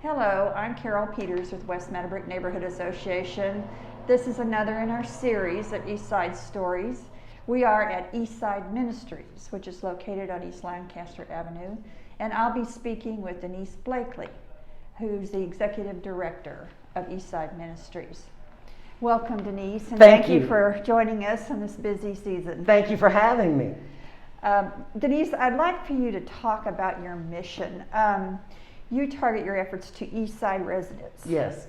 Hello, I'm Carol Peters with West Meadowbrook Neighborhood Association. This is another in our series of Eastside Stories. We are at Eastside Ministries, which is located on East Lancaster Avenue, and I'll be speaking with Denise Blakley, who's the Executive Director of Eastside Ministries. Welcome, Denise, and thank you for joining us in this busy season. Thank you for having me. Denise, I'd like for you to talk about your mission. You target your efforts to Eastside residents. Yes.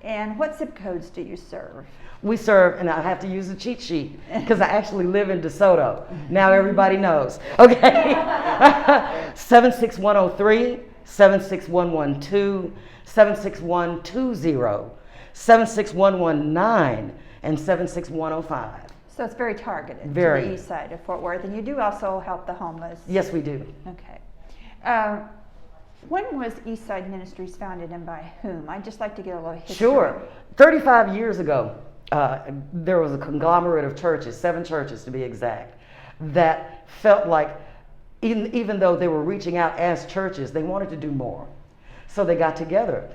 And what zip codes do you serve? We serve, and I have to use a cheat sheet because I actually live in DeSoto. Now everybody knows. Okay. 76103, 76112, 76120, 76119, and 76105. So it's very targeted Very. to the east side of Fort Worth. And you do also help the homeless. Yes, we do. Okay. When was Eastside Ministries founded and by whom? I'd just like to get a little history. Sure. 35 years ago, there was a conglomerate of churches, 7 churches to be exact, that felt like even though they were reaching out as churches, they wanted to do more. So they got together,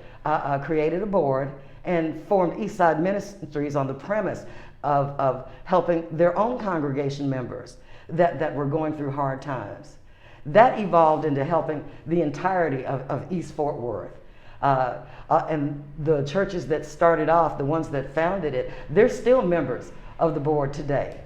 created a board, and formed Eastside Ministries on the premise of helping their own congregation members that were going through hard times. That evolved into helping the entirety of East Fort Worth. And the churches that started off, the ones that founded it, they're still members of the board today.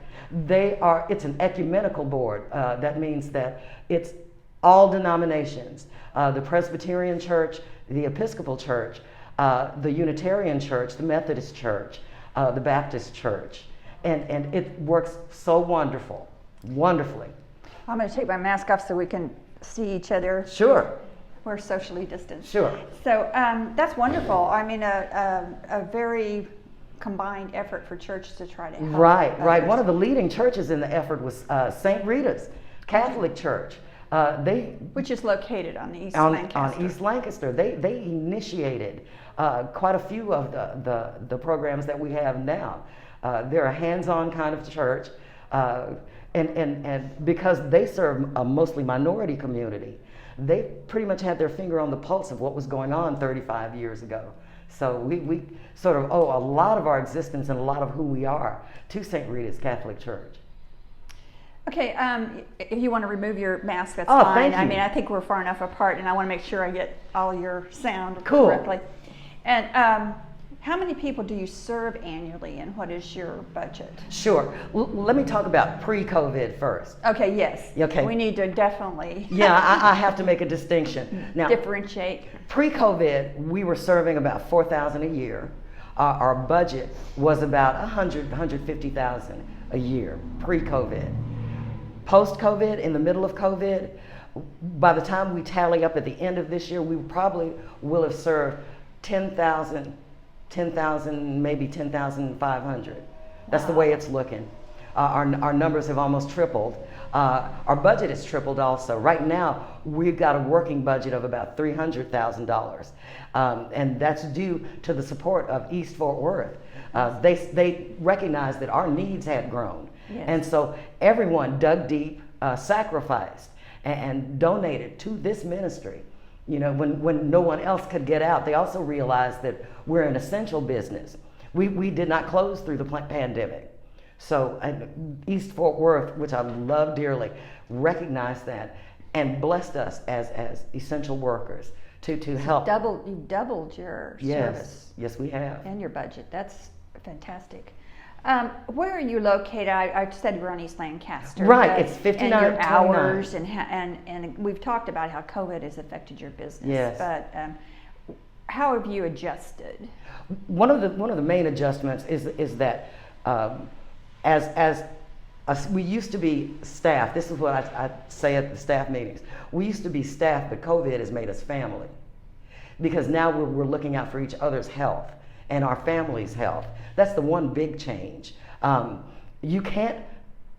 It's an ecumenical board. That means that it's all denominations. The Presbyterian Church, the Episcopal Church, the Unitarian Church, the Methodist Church, the Baptist Church. And it works so wonderfully. I'm going to take my mask off so we can see each other. Sure. We're socially distanced. Sure. So that's wonderful. I mean, a very combined effort for churches to try to help. Right. others. One of the leading churches in the effort was St. Rita's Catholic Church. Which is located on the East on Lancaster. East Lancaster. They initiated quite a few of the programs that we have now. They're a hands-on kind of church. And because they serve a mostly minority community, they pretty much had their finger on the pulse of what was going on 35 years ago. So we sort of owe a lot of our existence and a lot of who we are to St. Rita's Catholic Church. Okay, if you want to remove your mask, that's Oh, fine. thank you. I mean, I think we're far enough apart, and I want to make sure I get all your sound Cool. correctly. And how many people do you serve annually, and what is your budget? Sure. Let me talk about pre-COVID first. Okay, yes. Okay. We need to definitely Yeah, I have to make a distinction. Now, differentiate. pre-COVID, we were serving about 4,000 a year. Our budget was about 150,000 a year pre-COVID. Post-COVID, in the middle of COVID, by the time we tally up at the end of this year, we probably will have served 10,000, maybe 10,500. That's the way it's looking. Our numbers have almost tripled. Our budget has tripled also. Right now, we've got a working budget of about $300,000. And that's due to the support of East Fort Worth. They recognized that our needs had grown. Yes. And so everyone dug deep, sacrificed, and donated to this ministry. You know, when no one else could get out, they also realized that we're an essential business. We did not close through the pandemic. So East Fort Worth, which I love dearly, recognized that and blessed us as essential workers to help. You've doubled your service. Yes, we have. And your budget. That's fantastic. Where are you located? I said we're on East Lancaster. Right, it's 59. And your hours, and we've talked about how COVID has affected your business. Yes. But how have you adjusted? One of the main adjustments is that as we used to be staff. This is what I say at the staff meetings. We used to be staff, but COVID has made us family, because now we're looking out for each other's health and our family's health. That's the one big change. You can't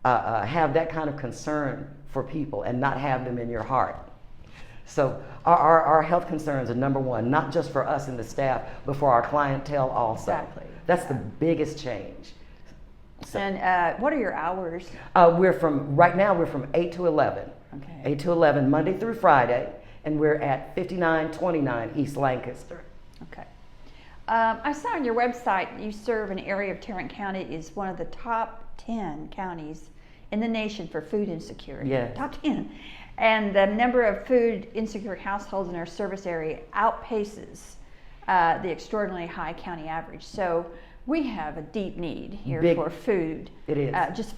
have that kind of concern for people and not have them in your heart. So our health concerns are number one, not just for us and the staff, but for our clientele also. Exactly. That's the biggest change. So, And what are your hours? right now we're from 8 to 11. Okay. 8 to 11, Monday through Friday, and we're at 5929 East Lancaster. Okay. I saw on your website you serve an area of Tarrant County is one of the top 10 counties in the nation for food insecurity. Yeah. Top 10. And the number of food insecure households in our service area outpaces the extraordinarily high county average. So we have a deep need here for food. It is. Just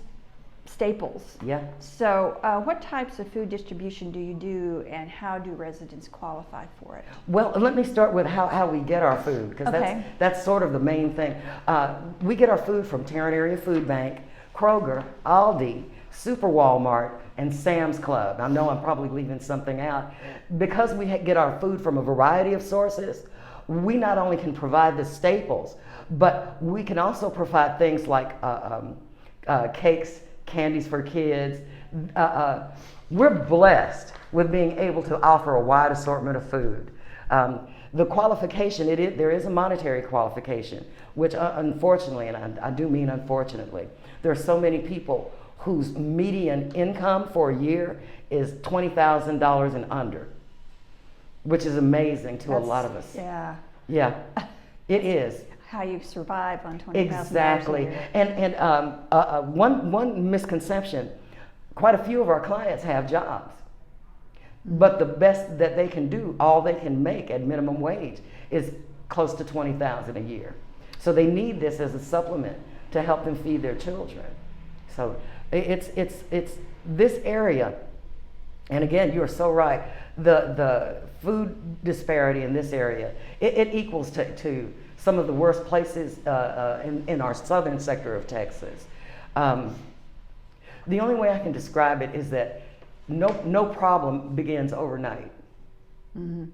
staples. Yeah. So what types of food distribution do you do, and how do residents qualify for it? Well, let me start with how we get our food, because Okay. that's sort of the main thing. We get our food from Tarrant Area Food Bank, Kroger, Aldi, Super Walmart, and Sam's Club. I know I'm probably leaving something out. Because we get our food from a variety of sources, we not only can provide the staples, but we can also provide things like cakes, candies for kids. We're blessed with being able to offer a wide assortment of food. The qualification, there is a monetary qualification, which unfortunately, and I do mean unfortunately, there are so many people whose median income for a year is $20,000 and under, which is amazing to a lot of us. Yeah. Yeah, it is. How you survive on $20,000 Exactly. a year. And one misconception, quite a few of our clients have jobs, but the best that they can do, all they can make at minimum wage, is close to $20,000 a year. So they need this as a supplement to help them feed their children. So it's this area, and again, you are so right. The food disparity in this area, it equals to some of the worst places in our southern sector of Texas. The only way I can describe it is that no problem begins overnight. Mm-hmm.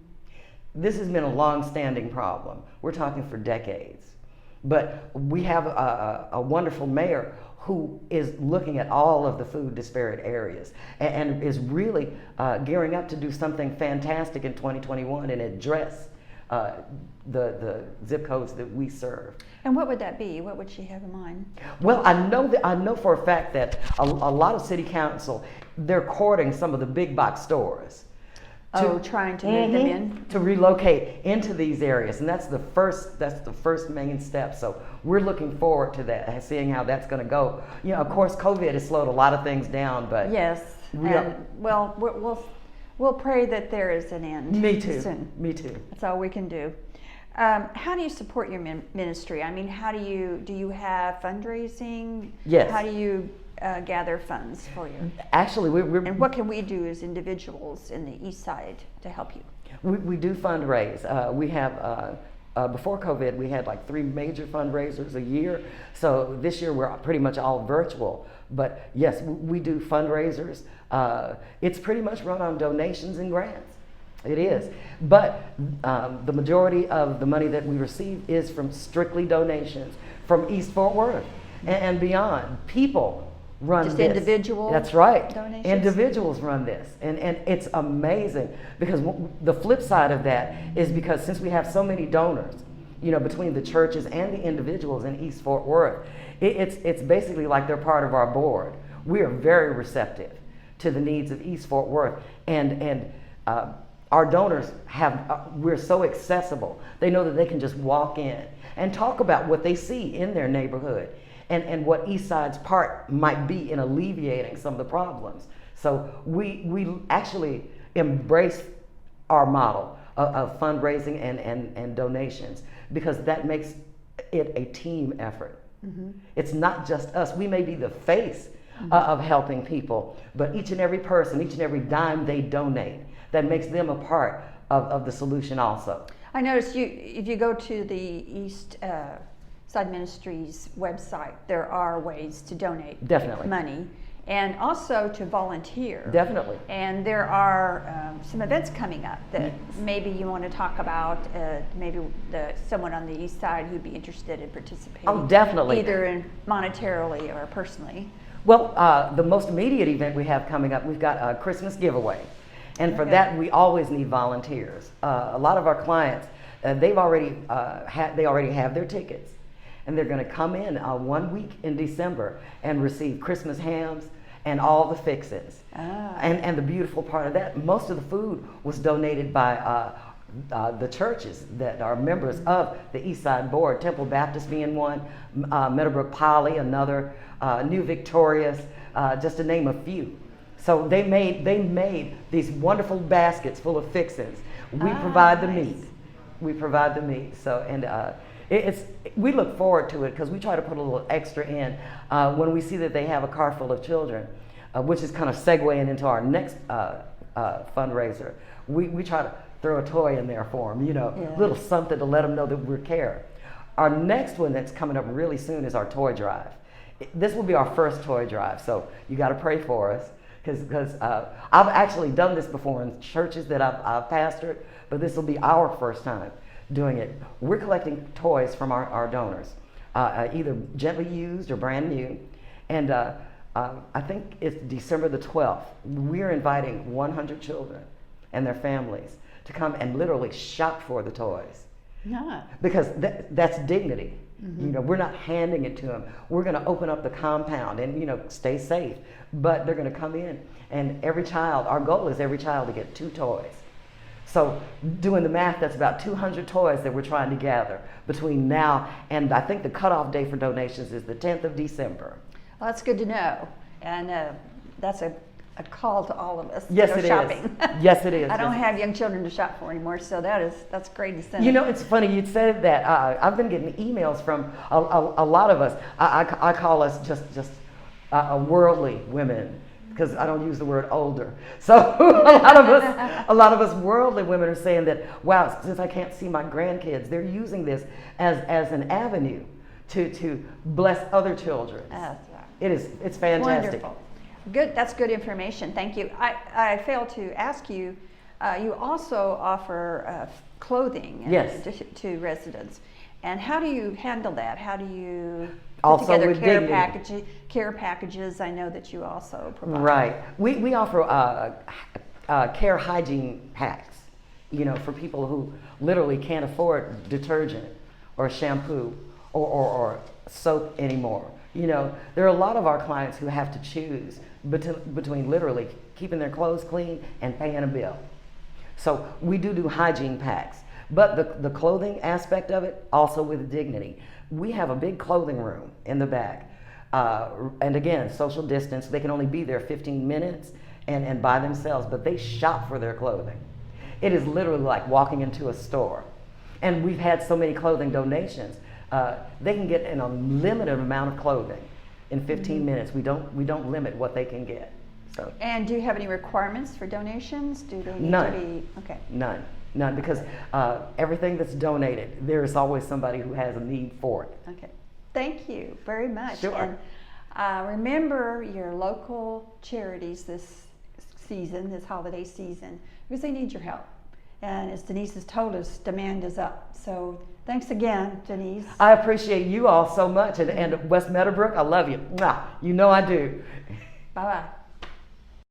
This has been a long-standing problem. We're talking for decades. But we have a wonderful mayor who is looking at all of the food disparate areas and is really gearing up to do something fantastic in 2021 and address the zip codes that we serve. And what would that be? What would she have in mind? Well, I know for a fact that a lot of city council, they're courting some of the big box stores. Trying to move them in? To relocate into these areas, and that's the first main step. So we're looking forward to that, seeing how that's going to go. You know, of course, COVID has slowed a lot of things down, but yes, we'll pray that there is an end. Me too. Soon. Me too. That's all we can do. How do you support your ministry? I mean, do you have fundraising? Yes. How do you gather funds for you? Actually, and what can we do as individuals in the East Side to help you? We do fundraise. We have before COVID, we had like 3 major fundraisers a year. So this year we're pretty much all virtual. But yes, we do fundraisers. It's pretty much run on donations and grants. It is. But the majority of the money that we receive is from strictly donations from East Fort Worth and beyond. People run Just this. individual That's right. donations? Individuals run this. And it's amazing because the flip side of that is because since we have so many donors, you know, between the churches and the individuals in East Fort Worth, it's basically like they're part of our board. We are very receptive to the needs of East Fort Worth, and our donors we're so accessible. They know that they can just walk in and talk about what they see in their neighborhood and what Eastside's part might be in alleviating some of the problems. So we actually embrace our model of fundraising and donations because that makes it a team effort. Mm-hmm. It's not just us. We may be the face of helping people, but each and every person, each and every dime they donate, that makes them a part of the solution also. I noticed if you go to the Eastside Ministries website, there are ways to donate Definitely. money and also to volunteer. Definitely. And there are some events coming up that maybe you want to talk about, maybe someone on the East Side who'd be interested in participating. Oh, definitely. Either monetarily or personally. Well, the most immediate event we have coming up, we've got a Christmas giveaway. And for that, we always need volunteers. A lot of our clients, they already have their tickets. And they're going to come in 1 week in December and receive Christmas hams and all the fixings. Ah. And the beautiful part of that, most of the food was donated by the churches that are members of the Eastside Board, Temple Baptist being one, Meadowbrook Poly, another, New Victorious, just to name a few. So they made these wonderful baskets full of fixings. We provide the nice. meat. We provide the meat. So we look forward to it because we try to put a little extra in when we see that they have a car full of children, which is kind of segueing into our next fundraiser. We try to throw a toy in there for them, a little something to let them know that we care. Our next one that's coming up really soon is our toy drive. This will be our first toy drive, so you got to pray for us because I've actually done this before in churches that I've pastored, but this will be our first time doing it. We're collecting toys from our donors, either gently used or brand new, and I think it's December the 12th. We're inviting 100 children and their families to come and literally shop for the toys. Yeah. Because that's dignity. We're not handing it to them. We're going to open up the compound and, stay safe. But they're going to come in, and our goal is every child to get 2 toys. So doing the math, that's about 200 toys that we're trying to gather between now and I think the cutoff day for donations is the 10th of December. Well, that's good to know. And that's a call to all of us Yes, to go it shopping. is. Yes, it is. I don't Yes. have young children to shop for anymore, so that's great to send. It's funny you said that. I've been getting emails from a lot of us. I call us just worldly women because I don't use the word older. So a lot of us worldly women are saying that, wow, since I can't see my grandkids, they're using this as an avenue to bless other children. That's right. It's fantastic. Wonderful. Good. That's good information. Thank you. I failed to ask you. You also offer clothing Yes. to residents. And how do you handle that? How do you put Also together with care packages? I know that you also provide. Right. We offer care hygiene packs, for people who literally can't afford detergent or shampoo or soap anymore. There are a lot of our clients who have to choose between literally keeping their clothes clean and paying a bill. So we do hygiene packs. But the clothing aspect of it, also with dignity. We have a big clothing room in the back. And again, social distance, they can only be there 15 minutes and by themselves, but they shop for their clothing. It is literally like walking into a store. And we've had so many clothing donations. They can get an unlimited amount of clothing in 15 minutes. We don't limit what they can get. So. And do you have any requirements for donations? Do they need None. to be okay? None, because everything that's donated, there is always somebody who has a need for it. Okay. Thank you very much. Sure. And remember your local charities this holiday season, because they need your help. And as Denise has told us, demand is up. So thanks again, Denise. I appreciate you all so much. And West Meadowbrook, I love you. Mwah. You know I do. Bye-bye.